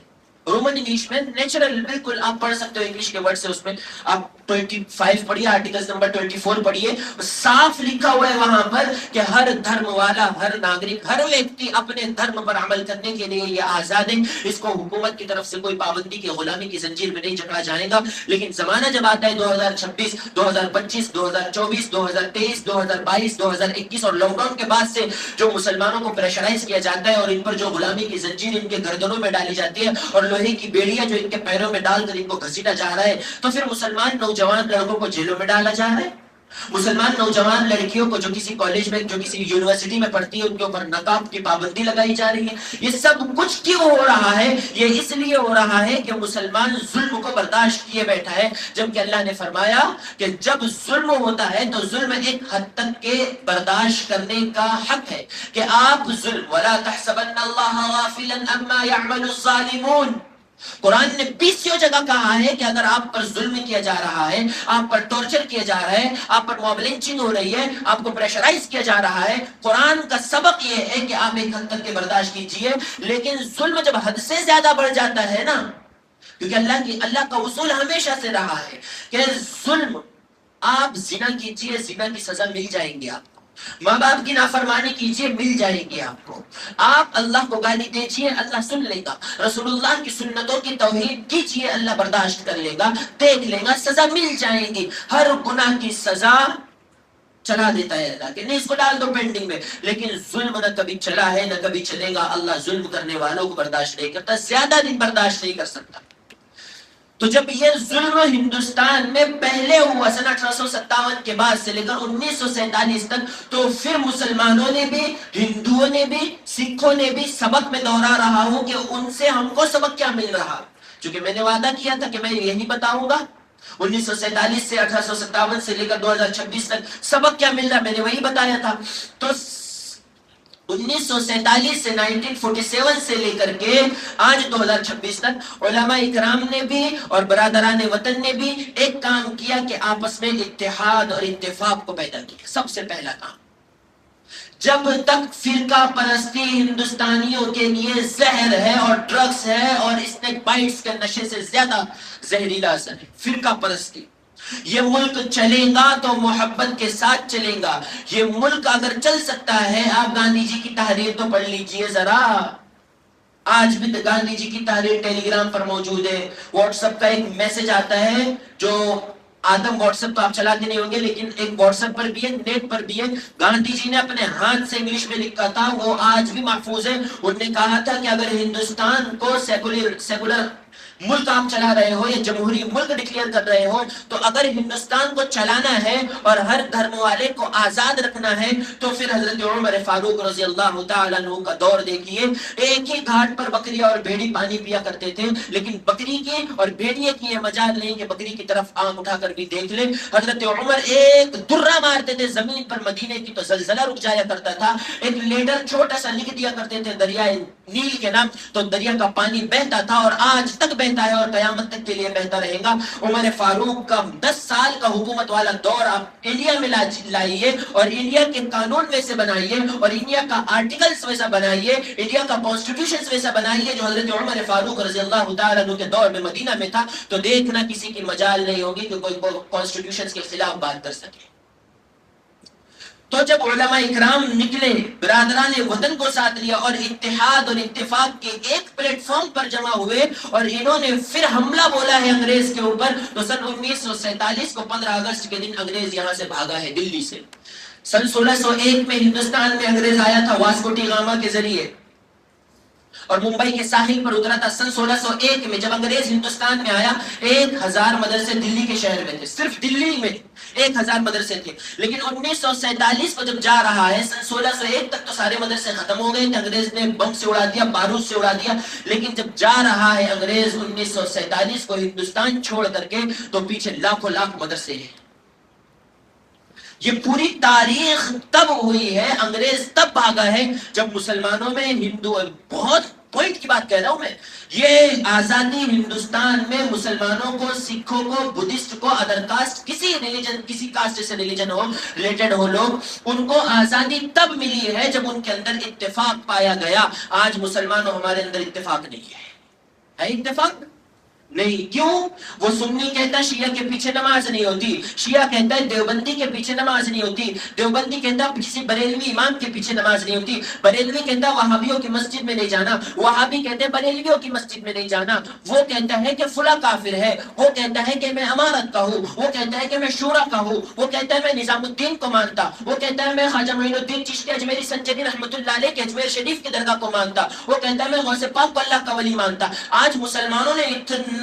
رومن انگلش میں نیچرل بالکل آپ پڑھ سکتے ہو انگلش کے ورڈ سے، اس میں آپ 25 پڑھیے، آرٹیکل نمبر 24 پڑھیے، صاف لکھا ہوا ہے وہاں پر کہ ہر دھرم والا، ہر ناگرک، ہر ویکتی اپنے دھرم پر عمل کرنے کے لیے یہ آزاد ہے، اس کو حکومت کی طرف سے کوئی پابندی کی، غلامی کی زنجیر میں نہیں جکڑا جائے گا۔ لیکن زمانہ جب آتا ہے 2026، 2025، 2024، 2023، 2022، 2021 اور لاک ڈاؤن کے بعد سے جو مسلمانوں کو پریشرائز کیا جاتا ہے اور ان پر جو غلامی کی زنجیر ان کے گردنوں میں ڈالی جاتی ہے اور لوہے کی بیڑیاں جو ان کے پیروں میں ڈال کر ان کو گھسیٹا جا رہا ہے، تو پھر مسلمان نوجوان لڑکوں کو جیلوں میں ڈالا جا رہا ہے، مسلمان نوجوان لڑکیوں کو جو کسی کالج میں، جو کسی یونیورسٹی میں پڑھتی ہے، ان کے اوپر نقاب کی پابندی لگائی جا رہی ہے۔ یہ سب کچھ کیوں ہو رہا ہے؟ یہ اس لیے ہو رہا ہے کہ مسلمان ظلم کو برداشت کیے بیٹھا ہے، جبکہ اللہ نے فرمایا کہ جب ظلم ہوتا ہے تو ظلم ایک حد تک کے برداشت کرنے کا حق ہے کہ آپ ظلم وَلَا تَحْسَبَنَّ اللَّهَ غَافِلًا عَمَّا يَعْمَلُ الظَّالِمُونَ، قرآن نے 20 جگہ کہا ہے کہ اگر آپ پر ظلم کیا جا رہا ہے، آپ پر ٹارچر کیا جا رہا ہے، آپ پر موب لنچنگ ہو رہی ہے، آپ کو پریشرائز کیا جا رہا ہے، قرآن کا سبق یہ ہے کہ آپ ایک حد تک کے برداشت کیجئے۔ لیکن ظلم جب حد سے زیادہ بڑھ جاتا ہے نا، کیونکہ اللہ کا اصول ہمیشہ سے رہا ہے کہ ظلم، آپ زنا کیجئے، زنا کی سزا مل جائیں گی آپ کو، ماں باپ کی نافرمانی کیجئے، مل جائے گی آپ کو، آپ اللہ کو گالی دیجئے، اللہ سن لے گا، رسول اللہ کی سنتوں کی توہین کیجئے، اللہ برداشت کر لے گا، دیکھ لے گا، سزا مل جائے گی۔ ہر گناہ کی سزا چلا دیتا ہے اللہ کہ نہیں اس کو ڈال دو پینڈنگ میں، لیکن ظلم نہ کبھی چلا ہے نہ کبھی چلے گا۔ اللہ ظلم کرنے والوں کو برداشت نہیں کرتا، زیادہ دن برداشت نہیں کر سکتا۔ تو جب یہ ظلم ہندوستان میں پہلے ہوا سن 1857 کے بعد سے لے کر 1947 تک، تو پھر مسلمانوں نے بھی، ہندوؤں نے بھی، سکھوں نے بھی، سبق میں دوہرا رہا ہوں کہ ان سے ہم کو سبق کیا مل رہا، چونکہ میں نے وعدہ کیا تھا کہ میں یہی بتاؤں گا 1947 سے 1857 سے لے کر 2026 تک سبق کیا مل رہا، میں نے وہی بتایا تھا۔ تو 1947 سے 1947 سے لے کر کے آج 2026 تک علماء اکرام نے بھی اور برادران وطن نے بھی ایک کام کیا کہ آپس میں اتحاد اور اتفاق کو پیدا کیا۔ سب سے پہلا کام، جب تک فرقہ پرستی ہندوستانیوں کے لیے زہر ہے اور ڈرگز ہے اور اسنیک بائٹس کے نشے سے زیادہ زہریلا اثر ہے، فرقہ پرستی، یہ ملک چلے گا تو محبت کے ساتھ چلے گا۔ یہ ملک اگر چل سکتا ہے، آپ گاندھی جی کی تحریر تو پڑھ لیجئے ذرا، آج بھی گاندھی جی کی تحریر ٹیلی گرام پر موجود ہے، واٹس ایپ کا ایک میسج آتا ہے جو آدم واٹس ایپ تو آپ چلاتے نہیں ہوں گے، لیکن ایک واٹس ایپ پر بھی ہے، نیٹ پر بھی ہے، گاندھی جی نے اپنے ہاتھ سے انگلش میں لکھا تھا، وہ آج بھی محفوظ ہے۔ انہوں نے کہا تھا کہ اگر ہندوستان کو سیکولر ملک آپ چلا رہے ہو یا جمہوری ملک ڈکلیئر کر رہے ہو، تو اگر ہندوستان کو چلانا ہے اور ہر دھرم والے کو آزاد رکھنا ہے تو پھر حضرت عمر فاروق رضی اللہ تعالیٰ عنہ کا دور دیکھیے، ایک ہی گھاٹ پر بکری اور بھیڑی پانی پیا کرتے تھے، لیکن بکری کی اور بھیڑیے کی یہ مجال نہیں کہ بکری کی طرف آنکھ اٹھا کر بھی دیکھ لے۔ حضرت عمر ایک درہ مارتے تھے زمین پر مدینے کی تو زلزلہ رک جایا کرتا تھا، ایک لیڈر چھوٹا سا لکھ دیا کرتے تھے دریائے نیل کے نام، تو دریا کا پانی بہتا تھا اور آج تک بہتا ہے اور قیامت تک کے لیے بہتا رہے گا۔ عمر فاروق کا 10 سال کا حکومت والا دور آپ انڈیا میں لائیے اور انڈیا کے قانون ویسے بنائیے اور انڈیا کا آرٹیکلز ویسا بنائیے، انڈیا کا کانسٹیٹیوشن ویسا بنائیے جو حضرت عمر فاروق رضی اللہ تعالیٰ عنہ کے دور میں مدینہ میں تھا، تو دیکھنا کسی کی مجال نہیں ہوگی کہ کوئی کانسٹیٹیوشن کے خلاف بات کر سکے۔ تو جب علماء اکرام نکلے، برادران وطن کو ساتھ لیا اور اتحاد اور اتفاق کے ایک پلیٹ فارم پر جمع ہوئے اور انہوں نے پھر حملہ بولا ہے انگریز کے اوپر، تو سن 1947 کو 15 اگست کے دن انگریز یہاں سے بھاگا ہے دلی سے۔ سن 1601 میں ہندوستان میں انگریز آیا تھا واسکو ڈی گاما کے ذریعے اور ممبئی کے ساحل پر اترا تھا۔ سن 1601 میں جب انگریز ہندوستان میں آیا، 1000 مدرسے دلی کے شہر میں تھے، صرف دلی میں 1000 مدرسے تھے، لیکن 1947 کو جب جا رہا ہے، سن 1601 تک تو سارے مدرسے ختم ہو گئے تھے، انگریز نے بم سے اڑا دیا، بارود سے اڑا دیا، لیکن جب جا رہا ہے انگریز 1947 کو ہندوستان چھوڑ کر کے، تو پیچھے لاکھوں لاکھ مدرسے ہیں۔ یہ پوری تاریخ تب ہوئی ہے، انگریز تب بھاگا ہے جب مسلمانوں میں ہندو، بہت پوائنٹ کی بات کہہ رہا ہوں میں، یہ آزادی ہندوستان میں مسلمانوں کو، سکھوں کو، بدھسٹ کو، ادر کاسٹ، کسی ریلیجن، کسی کاسٹ سے ریلیجن ہو، ریلیٹڈ ہو لوگ، ان کو آزادی تب ملی ہے جب ان کے اندر اتفاق پایا گیا۔ آج مسلمانوں ہمارے اندر اتفاق نہیں ہے۔ ہے اتفاق نہیں. کیوں؟ وہ سنی کہتا ہے شیعہ کے پیچھے نماز نہیں ہوتی, شیعہ کہتا ہے دیوبندی کے پیچھے نماز نہیں ہوتی, دیوبندی کہتا ہے کسی بریلوی امام کے پیچھے نماز نہیں ہوتی, بریلوی کہتا ہے وہابیوں کی مسجد میں نہیں جانا, وہابی کہتے ہیں بریلویوں کی مسجد میں نہیں جانا, وہ کہتا ہے کہ فلاں کافر ہے, وہ کہتا ہے کہ میں امارت کا ہوں, وہ کہتا ہے کہ میں شورا کا ہوں, وہ کہتا ہے میں نظام الدین کو مانتا, وہ کہتا ہے میں خواجہ معین الدین چشتی اجمیری سنجدی رحمۃ اللہ علیہ کے اجمیر شریف کی درگاہ کو مانتا, وہ کہتا ہے میں غوث پاک کو اللہ کا ولی مانتا. آج مسلمانوں نے اتنا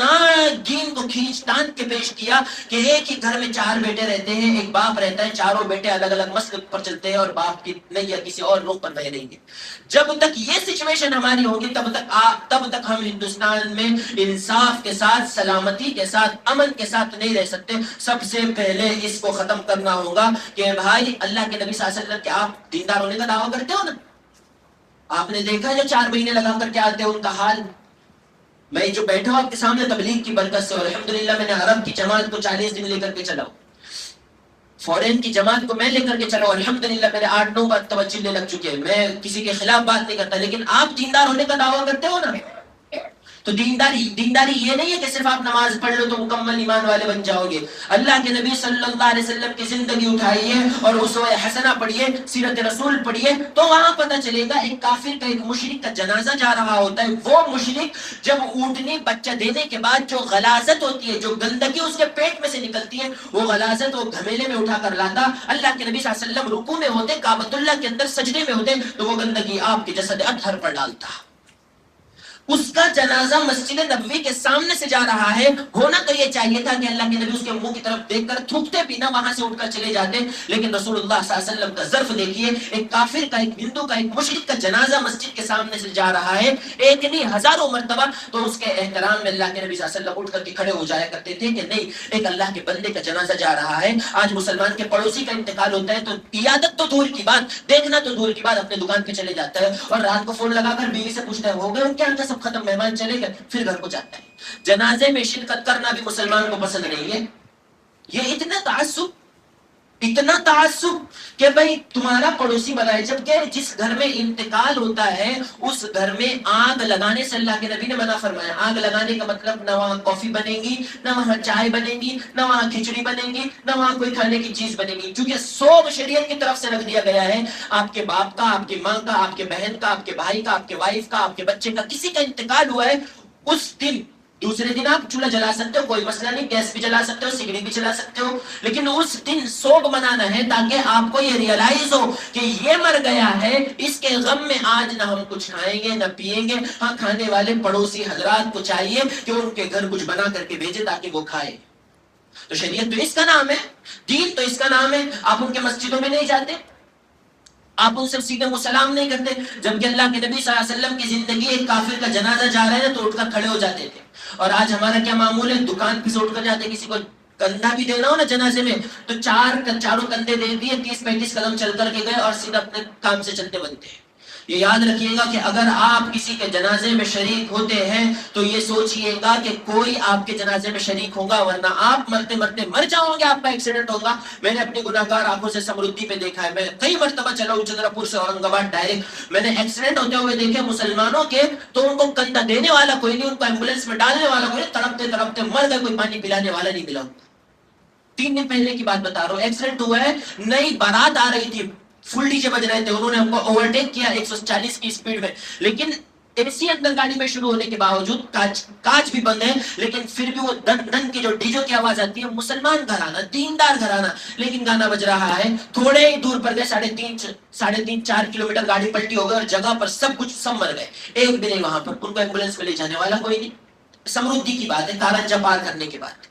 دین کو کھینچ تان کے پیش کیا کہ ایک ہی گھر میں 4 بیٹے رہتے ہیں, ایک باپ رہتا ہے, چاروں بیٹے الگ الگ مسلک پر چلتے ہیں اور باپ کی نہیں یا کسی اور رخ پر بہ رہیں گے. جب تک یہ سچویشن ہماری ہوگی تب تک ہم ہندوستان میں انصاف کے ساتھ, سلامتی کے ساتھ, امن کے ساتھ نہیں رہ سکتے. سب سے پہلے اس کو ختم کرنا ہوگا کہ بھائی اللہ کے نبی صلی اللہ علیہ وسلم, کیا آپ دیندار ہونے کا دعویٰ کرتے ہو نا؟ آپ نے دیکھا جو 4 مہینے لگا کر کے آتے ہیں ان کا حال. میں جو بیٹھا ہوں آپ کے سامنے تبلیغ کی برکت سے, اور الحمدللہ میں نے عرب کی جماعت کو 40 دن لے کر کے چلا ہوں, فورین کی جماعت کو میں لے کر کے چلا ہوں, الحمدللہ میرے 8-9 بار توجہ لگ چکے ہیں. میں کسی کے خلاف بات نہیں کرتا, لیکن آپ دیندار ہونے کا دعویٰ کرتے ہو نا, تو دینداری یہ نہیں ہے کہ صرف آپ نماز پڑھ لو تو مکمل ایمان والے بن جاؤ گے. اللہ کے نبی صلی اللہ علیہ وسلم کی زندگی اٹھائیے اور اسوہ حسنہ پڑھیے, سیرت رسول پڑھیے, تو وہاں پتہ چلے گا ایک کافر کا, ایک مشرک کا جنازہ جا رہا ہوتا ہے. وہ مشرک جب اونٹنی بچہ دینے کے بعد جو غلاظت ہوتی ہے, جو گندگی اس کے پیٹ میں سے نکلتی ہے, وہ غلاظت وہ گھمیلے میں اٹھا کر لاتا. اللہ کے نبی صلی اللہ علیہ وسلم رکوع میں ہوتے, کعبۃ اللہ کے اندر سجدے میں ہوتے, تو وہ گندگی آپ کے جسد اطہر پر ڈالتا. اس کا جنازہ مسجد نبوی کے سامنے سے جا رہا ہے. ہونا تو یہ چاہیے تھا کہ اللہ کے نبی اس کے منہ کی طرف دیکھ کر تھوکتے بھی نہ, وہاں سے اٹھ کر چلے جاتے, لیکن رسول اللہ صلی اللہ علیہ وسلم کا ظرف دیکھیے. ایک کافر کا, ایک ہندو کا, ایک مشرک کا جنازہ مسجد کے سامنے سے جا رہا ہے, ایک نہیں ہزاروں مرتبہ, تو اس کے احترام میں اللہ کے نبی صلی اللہ علیہ وسلم اٹھ کر کے کھڑے ہو جایا کرتے تھے کہ نہیں, ایک اللہ کے بندے کا جنازہ جا رہا ہے. آج مسلمان کے پڑوسی کا انتقال ہوتا ہے تو عیادت تو دور کی بات, دیکھنا تو دور کی بات, اپنے دکان پہ چلے جاتا ہے اور رات کو فون لگا کر بیوی سے پوچھتا ہے ہو گئے کیا, سب ختم, مہمان چلے گئے, پھر گھر کو جاتا ہے. جنازے میں شرکت کرنا بھی مسلمان کو پسند نہیں ہے. یہ اتنا تعصب کہ بھئی تمہارا پڑوسی بنائے, جبکہ جس گھر میں انتقال ہوتا ہے اس گھر میں آگ لگانے سے اللہ کے نبی نے منع فرمایا. آگ لگانے کا مطلب نہ وہاں کافی بنے گی, نہ وہاں چائے بنے گی, نہ وہاں کھچڑی بنے گی, نہ وہاں کوئی کھانے کی چیز بنے گی, کیونکہ سوگ شریعت کی طرف سے رکھ دیا گیا ہے. آپ کے باپ کا, آپ کی ماں کا, آپ کے بہن کا, آپ کے بھائی کا, آپ کے وائف کا, آپ کے بچے کا, کسی کا انتقال ہوا ہے, اس دن دوسرے دن آپ چولہا جلا سکتے ہو, کوئی مسئلہ نہیں, گیس بھی جلا سکتے ہو, سگڑی بھی جلا سکتے ہو, لیکن اس دن سوگ منانا ہے تاکہ آپ کو یہ ریئلائز ہو کہ یہ مر گیا ہے, اس کے غم میں آج نہ ہم کچھ کھائیں گے نہ پیئیں گے. ہاں, کھانے والے پڑوسی حضرات کو چاہیے کہ ان کے گھر کچھ بنا کر کے بھیجے تاکہ وہ کھائے. تو شریعت تو اس کا نام ہے, دین تو اس کا نام ہے. آپ ان کے مسجدوں میں نہیں جاتے, آپ ان سے سیدھے مسلام نہیں کرتے, جبکہ اللہ کے نبی صلی اللہ علیہ وسلم کی زندگی ایک کافر کا جنازہ جا رہا ہے تو اٹھ کر کھڑے ہو جاتے تھے. اور آج ہمارا کیا معمول ہے, دکان پہ سے اٹھ کر جاتے, کسی کو کندھا بھی دینا ہو نا جنازے میں تو چاروں کندھے دے دیے, 30-35 قدم چل کر کے گئے اور سیدھا اپنے کام سے چلتے بنتے ہیں. یہ یاد رکھیے گا کہ اگر آپ کسی کے جنازے میں شریک ہوتے ہیں تو یہ سوچئے گا کہ کوئی آپ کے جنازے میں شریک ہوگا, ورنہ آپ مرتے مرتے مر جاؤ گے, آپ کا ایکسیڈنٹ ہوگا. میں نے اپنی گناہگار آنکھوں سے سمردی پہ دیکھا ہے, میں کئی مرتبہ چلا ہوں چندرا پور سے اورنگ آباد ڈائریکٹ, میں نے ایکسیڈنٹ ہوتے ہوئے دیکھے مسلمانوں کے, تو ان کو کندھا دینے والا کوئی نہیں, ان کو ایمبولینس میں ڈالنے والا کوئی نہیں, تڑپتے تڑپتے مر گئے, کوئی پانی پلانے والا نہیں ملا. 3 دن پہلے کی بات بتا رہا ہوں, ایکسیڈنٹ ہوا ہے, نئی بارات آ رہی تھی, فل ڈی جے بج رہے تھے, انہوں نے ہم کو اوورٹیک کیا 140 کی سپیڈ میں, لیکن اے سی اندر گاڑی میں شروع ہونے کے باوجود کاچ بھی بند ہے, لیکن پھر بھی وہ دن دن کی جو ڈی جے کی آواز آتی ہے, مسلمان گھرانہ, دیندار گھرانہ, لیکن گانا بج رہا ہے. تھوڑے ہی دور پر گئے, 3.5-4 کلومیٹر گاڑی پلٹی ہو گئی اور جگہ پر سب مر گئے, ایک بھی نہیں وہاں پر, ان کو ایمبولینس میں لے جانے والا کوئی نہیں. سمردی کی بات ہے, کارنجا پار کرنے کی بات.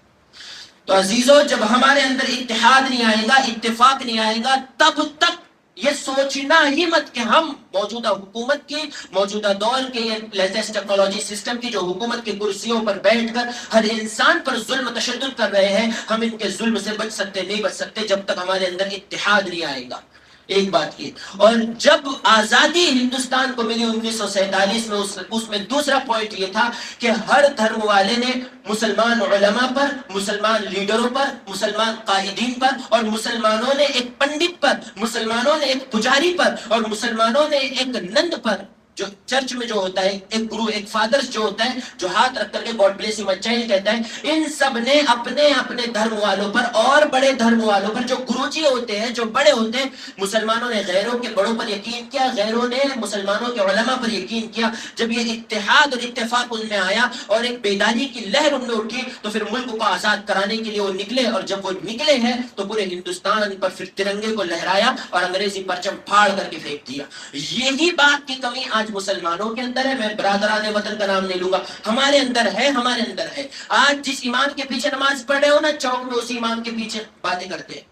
تو عزیزو, جب ہمارے اندر اتحاد نہیں آئے گا, اتفاق نہیں آئے گا, تب تک یہ سوچنا ہی مت کہ ہم موجودہ حکومت کی, موجودہ دور کے لیٹسٹ ٹیکنالوجی سسٹم کی جو حکومت کی کرسیوں پر بیٹھ کر ہر انسان پر ظلم تشدد کر رہے ہیں, ہم ان کے ظلم سے بچ سکتے نہیں بچ سکتے جب تک ہمارے اندر اتحاد نہیں آئے گا. ایک بات یہ, اور جب آزادی ہندوستان کو ملی 1947 میں, اس میں دوسرا پوائنٹ یہ تھا کہ ہر دھرم والے نے مسلمان علماء پر, مسلمان لیڈروں پر, مسلمان قائدین پر, اور مسلمانوں نے ایک پنڈت پر, مسلمانوں نے ایک پجاری پر, اور مسلمانوں نے ایک نند پر جو چرچ میں جو ہوتا ہے ایک گرو ایک فادرز جو ہوتا ہے جو ہاتھ رکھ کر کے God bless you my child کہتا ہے، ان سب نے اپنے اپنے دھرم والوں پر اور بڑے دھرم والوں پر جو گرو جی ہوتے ہیں جو بڑے ہوتے ہیں، مسلمانوں نے غیروں کے بڑوں پر یقین کیا، غیروں نے مسلمانوں کے علماء پر یقین کیا. جب یہ اتحاد اور اتفاق ان میں آیا اور ایک بیداری کی لہر ان میں اٹھی تو پھر ملک کو آزاد کرانے کے لیے وہ نکلے، اور جب وہ نکلے ہیں تو پورے ہندوستان پر پھر ترنگے کو لہرایا اور انگریزی پرچم پھاڑ کر کے پھینک دیا. یہی بات کی کمی آج مسلمانوں کے اندر ہے. میں برادران وطن کا نام نہیں لوں گا، ہمارے اندر ہے، ہمارے اندر ہے. آج جس امام کے پیچھے نماز پڑھ رہے ہو نا چوک میں، اسی امام کے پیچھے باتیں کرتے ہیں.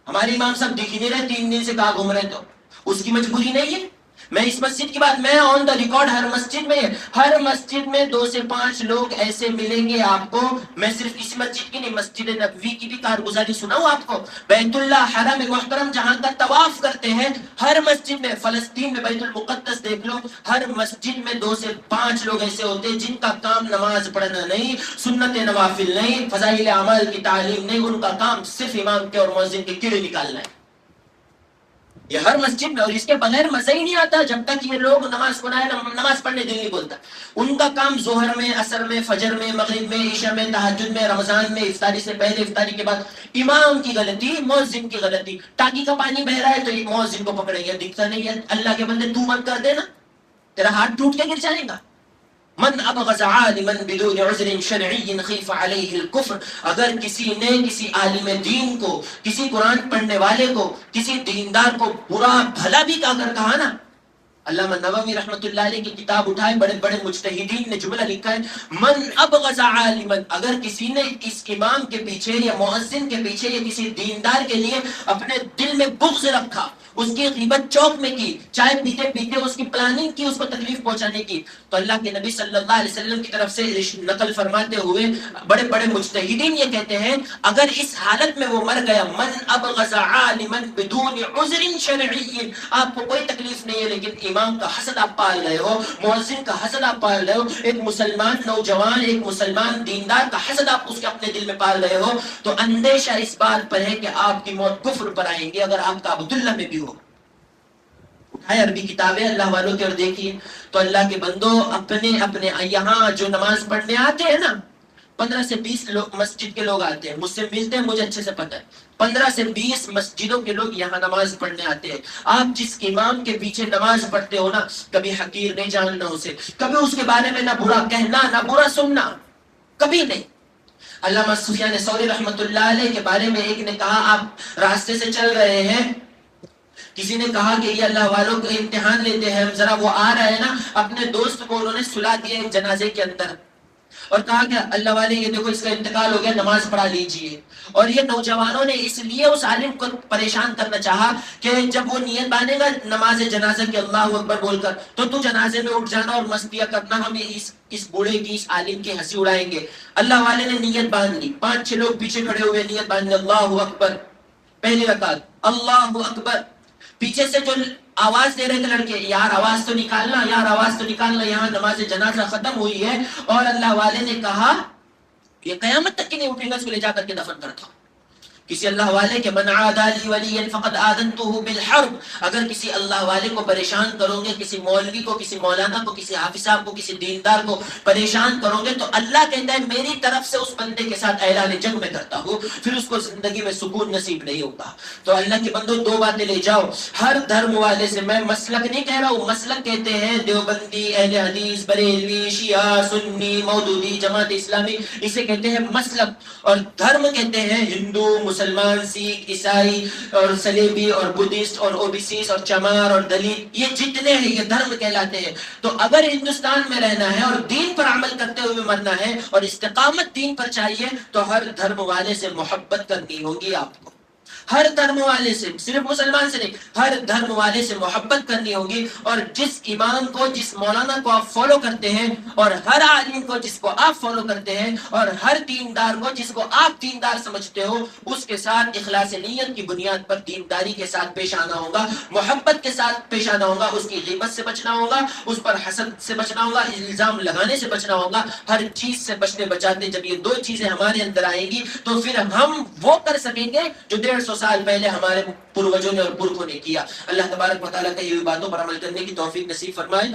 ہمارے امام صاحب دکھ ہی نہیں رہے، 3 دن سے کہاں گھوم رہے، تو اس کی مجبوری نہیں ہے. میں اس مسجد کی بات، میں آن دا ریکارڈ ہر مسجد میں 2 سے 5 لوگ ایسے ملیں گے آپ کو. میں صرف اس مسجد کی نہیں، مسجد نبوی کی بھی کارگزاری سناؤں آپ کو. بیت اللہ حرم محترم جہاں کا طواف کرتے ہیں، ہر مسجد میں، فلسطین میں بیت المقدس دیکھ لو، ہر مسجد میں 2 سے 5 لوگ ایسے ہوتے ہیں جن کا کام نماز پڑھنا نہیں، سنت نوافل نہیں، فضائل اعمال کی تعلیم نہیں. ان کا کام صرف امام کے اور مؤذن کے کیڑے نکالنا ہے. یہ ہر مسجد میں، اور اس کے بغیر مزہ ہی نہیں آتا جب تک یہ لوگ نماز پڑھائے نماز پڑھنے دل نہیں بولتا. ان کا کام ظہر میں، عصر میں، فجر میں، مغرب میں، عشاء میں، تہجد میں، رمضان میں، افطاری سے پہلے، افطاری کے بعد. امام کی غلطی، مؤذن کی غلطی. ٹانکی کا پانی بہ رہا ہے تو مؤذن کو پکڑیں گے، دکھتا نہیں ہے. اللہ کے بندے تو بند کر دے نا، تیرا ہاتھ ٹوٹ کے گر جائے گا. من ابغض عالما بدون عذر شرعی خیف علیہ الکفر. اگر کسی نے کسی عالم دین کو، کسی قرآن پڑھنے والے کو، کسی دیندار کو برا بھلا بھی کہا نا، علامہ نووی رحمۃ اللہ علیہ کی کتاب اٹھائے، بڑے بڑے مجتہدین نے جملہ لکھا ہے، من ابغض عالما، اگر کسی نے اس امام کے پیچھے یا مؤذن کے پیچھے یا کسی دیندار کے لیے اپنے دل میں بغض رکھا، اس کی غیبت چوک میں کی، چائے پیتے پیتے اس کی پلاننگ کی، اس کو تکلیف پہنچانے کی، تو اللہ کے نبی صلی اللہ علیہ وسلم کی طرف سے نقل فرماتے ہوئے بڑے بڑے مجتہدین یہ کہتے ہیں، اگر اس حالت میں وہ مر گیا، من ابغض عالما بدون عذر شرعی، آپ کو کوئی تکلیف نہیں ہے لیکن امام کا حسد آپ پال رہے ہو، مؤذن کا حسد آپ پال رہے ہو، ایک مسلمان نوجوان، ایک مسلمان دیندار کا حسد آپ اس کے اپنے دل میں پال رہے ہو، تو اندیشہ اس بات پر ہے کہ آپ کی موت کفر پر آئیں گے اگر آپ کا عبداللہ میں بھی ہو. اٹھائے عربی کتابیں اللہ والوں کی اور دیکھیے تو اللہ کے بندوں اپنے یہاں جو نماز پڑھنے آتے ہیں نا، 15 سے 20 لوگ مسجد کے لوگ آتے ہیں، مجھ سے ملتے ہیں، مجھے اچھے سے پتہ ہے. 15 سے 20 مسجدوں کے لوگ یہاں نماز پڑھنے آتے ہیں. آپ جس امام کے پیچھے نماز پڑھتے ہو نا، کبھی حقیر نہیں جاننا اسے، کبھی اس کے بارے میں نہ برا کہنا نہ برا سننا، کبھی نہیں. علامہ سفیان ثوری رحمۃ اللہ علیہ کے بارے میں ایک نے کہا، آپ راستے سے چل رہے ہیں، کسی نے کہا کہ یہ اللہ والوں کو امتحان لیتے ہیں، ذرا وہ آ رہا ہے نا، اپنے دوست کو انہوں نے سلا دیا ایک جنازے کے اندر اور کہا کہ اللہ والے یہ دیکھو اس کا انتقال ہو گیا، نماز پڑھا لیجئے. اور یہ نوجوانوں نے اس لیے اس عالم کو پریشان کرنا چاہا کہ جب وہ نیت باندھے گا نماز جنازہ کی اللہ اکبر بول کر تو جنازے میں اٹھ جانا اور مستیاں کرنا، ہم اس بوڑھے کی، اس عالم کی ہنسی اڑائیں گے. اللہ والے نے نیت باندھ لی، 5-6 لوگ پیچھے کھڑے ہوئے نیت باندھنے، اللہ اکبر، پہلی رکعت، اللہ اکبر. پیچھے سے جو آواز دے رہے تھے لڑکے، یار آواز تو نکالنا، یار آواز تو نکالنا، یہاں نماز جنازہ ختم ہوئی ہے. اور اللہ والے نے کہا یہ قیامت تک کی نہیں اٹھے گا، اس کو لے جا کر کے دفن کرتا ہوں. کسی اللہ والے کے من عادى لي وليا فقد آذنته بالحرب، اگر کسی اللہ والے کو پریشان کرو گے، کسی مولوی کو، کسی مولانا کو، کسی حافظ صاحب کو، کسی دیندار کو پریشان کرو گے تو اللہ کہتا ہے میری طرف سے اس بندے کے ساتھ اعلان جنگ میں کرتا ہوں، پھر اس کو زندگی میں سکون نصیب نہیں ہوگا. تو اللہ کے بندوں 2 باتیں لے جاؤ ہر دھرم والے سے. میں مسلک نہیں کہہ رہا ہوں، مسلک کہتے ہیں دیوبندی، اہل حدیث، بریلوی، شیعہ، سنی، مودودی، جماعت اسلامی، اسے کہتے ہیں مسلک. اور دھرم کہتے ہیں ہندو، مسلمان، سکھ، عیسائی اور سلیبی اور بدھسٹ اور او بی سیز اور چمار اور دلت، یہ جتنے ہیں یہ دھرم کہلاتے ہیں. تو اگر ہندوستان میں رہنا ہے اور دین پر عمل کرتے ہوئے مرنا ہے اور استقامت دین پر چاہیے تو ہر دھرم والے سے محبت کرنی ہوگی آپ کو. ہر دھرم والے سے، صرف مسلمان سے نہیں، ہر دھرم والے سے محبت کرنی ہوگی. اور جس امام کو، جس مولانا کو آپ فالو کرتے ہیں، اور ہر عالم کو جس کو آپ فالو کرتے ہیں، اور ہر دیندار کو جس کو آپ دیندار سمجھتے ہو، اس کے ساتھ اخلاص نیت کی بنیاد پر دینداری کے ساتھ پیش آنا ہوگا، محبت کے ساتھ پیش آنا ہوگا، اس کی غیبت سے بچنا ہوگا، اس پر حسد سے بچنا ہوگا، الزام لگانے سے بچنا ہوگا. ہر چیز سے بچنے بچاتے جب یہ 2 چیزیں ہمارے اندر آئیں گی تو پھر ہم وہ کر سکیں گے جو 150 سال پہلے ہمارے پروجوں نے اور پرکھوں نے کیا. اللہ تبارک و تعالیٰ کی یہ باتوں پر عمل کرنے کی توفیق نصیب فرمائے.